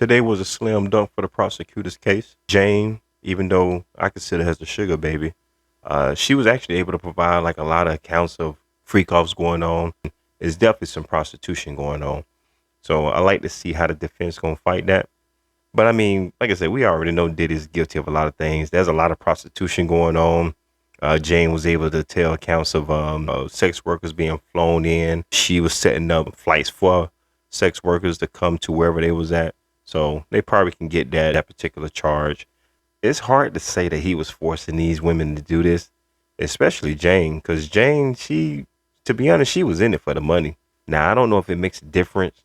Today was a slam dunk for the prosecutor's case. Jane, even though I consider her as a sugar baby, she was actually able to provide like a lot of accounts of freak offs going on. There's definitely some prostitution going on. So I like to see how the defense gonna fight that. But I mean, like I said, we already know Diddy's guilty of a lot of things. There's a lot of prostitution going on. Jane was able to tell accounts of sex workers being flown in. She was setting up flights for sex workers to come to wherever they was at. So they probably can get that particular charge. It's hard to say that he was forcing these women to do this, especially Jane, because Jane, to be honest, she was in it for the money. Now I don't know if it makes a difference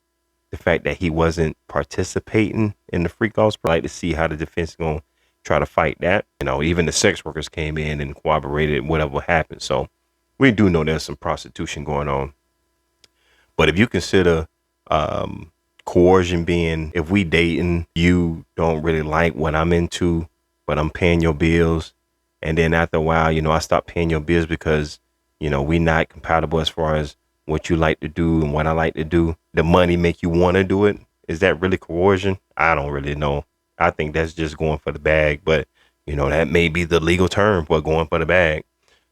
the fact that he wasn't participating in the freak offs. But I like to see how the defense is gonna try to fight that. Even the sex workers came in and cooperated, whatever happened. So we do know there's some prostitution going on. But if you consider coercion being, if we dating, you don't really like what I'm into, but I'm paying your bills, and then after a while, I stop paying your bills because we not compatible as far as what you like to do and what I like to do. The money make you want to do it. Is that really coercion? I don't really know. I think that's just going for the bag, but that may be the legal term for going for the bag.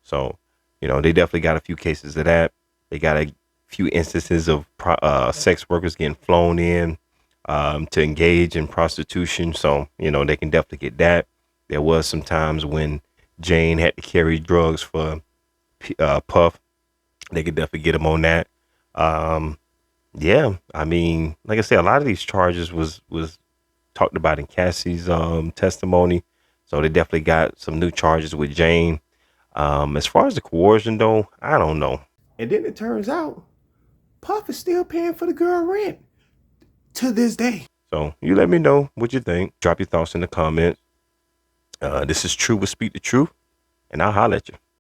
So, they definitely got a few cases of that. They got a few instances of sex workers getting flown in to engage in prostitution. So, they can definitely get that. There was some times when Jane had to carry drugs for Puff. They could definitely get him on that. Yeah, I mean, like I said, a lot of these charges was talked about in Cassie's testimony. So they definitely got some new charges with Jane. As far as the coercion though, I don't know. And then it turns out Puff is still paying for the girl rent to this day. So you let me know what you think. Drop your thoughts in the comments. This is True with Speak the Truth, and I'll holler at you.